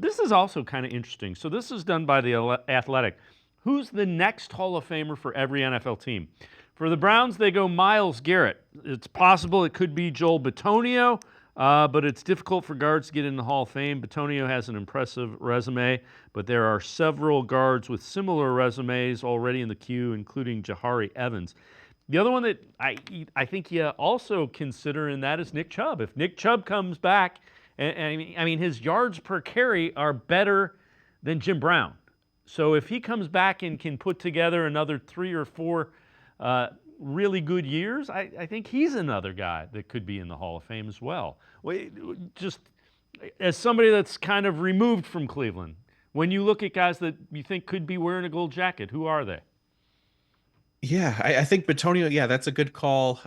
This is also kind of interesting. So this is done by the Athletic. Who's the next Hall of Famer for every NFL team? For the Browns, they go Myles Garrett. It's possible it could be Joel Bitonio, but it's difficult for guards to get in the Hall of Fame. Bitonio has an impressive resume, but there are several guards with similar resumes already in the queue, including Jahari Evans. The other one that I think you also consider in that is Nick Chubb. If Nick Chubb comes back, and I mean his yards per carry are better than Jim Brown. So if he comes back and can put together another 3 or 4 really good years, I think he's another guy that could be in the Hall of Fame as well. Just as somebody that's kind of removed from Cleveland, when you look at guys that you think could be wearing a gold jacket, who are they? Yeah, I think Batonio, yeah, that's a good call.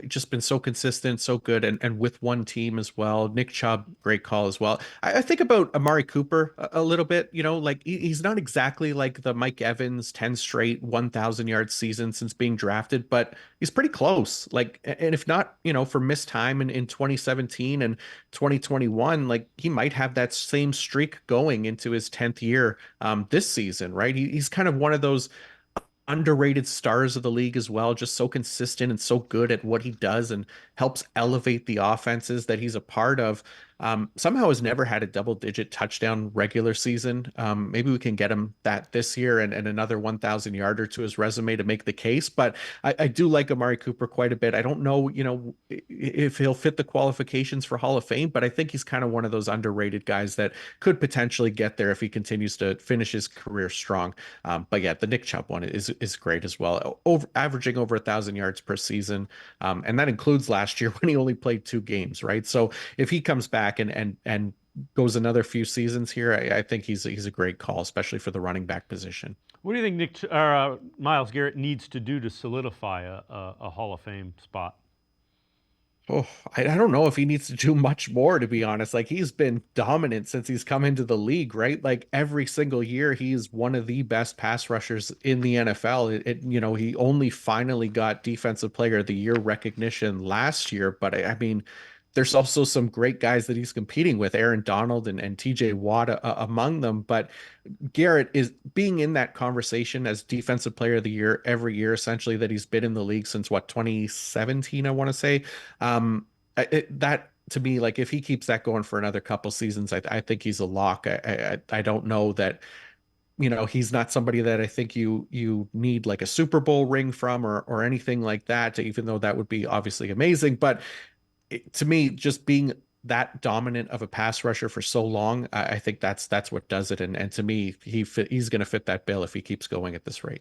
Just been so consistent, so good, and with one team as well. Nick Chubb, great call as well. I think about Amari Cooper a little bit, like he's not exactly like the Mike Evans 10 straight 1,000 yard season since being drafted, but he's pretty close. Like, and if not, for missed time in 2017 and 2021, like he might have that same streak going into his 10th year this season, right? He's kind of one of those underrated stars of the league as well, just so consistent and so good at what he does and helps elevate the offenses that he's a part of. Somehow has never had a double-digit touchdown regular season. Maybe we can get him that this year and another 1,000 yarder to his resume to make the case. But I do like Amari Cooper quite a bit. I don't know, if he'll fit the qualifications for Hall of Fame, but I think he's kind of one of those underrated guys that could potentially get there if he continues to finish his career strong. But yeah, the Nick Chubb one is great as well, averaging over 1,000 yards per season, and that includes last year when he only played 2 games, right? So if he comes back and goes another few seasons here, I think he's a great call, especially for the running back position. What do you think Myles Garrett needs to do to solidify a Hall of Fame spot? Oh, I don't know if he needs to do much more, to be honest. Like he's been dominant since he's come into the league, right? Like every single year, he's one of the best pass rushers in the NFL. He only finally got Defensive Player of the Year recognition last year, but I mean, there's also some great guys that he's competing with, Aaron Donald and TJ Watt among them. But Garrett is being in that conversation as defensive player of the year every year, essentially, that he's been in the league since what, 2017, I want to say. That to me, like if he keeps that going for another couple seasons, I think he's a lock. I don't know that, he's not somebody that I think you need like a Super Bowl ring from or anything like that, even though that would be obviously amazing. But to me, just being that dominant of a pass rusher for so long, I think that's what does it. And to me, he's going to fit that bill if he keeps going at this rate.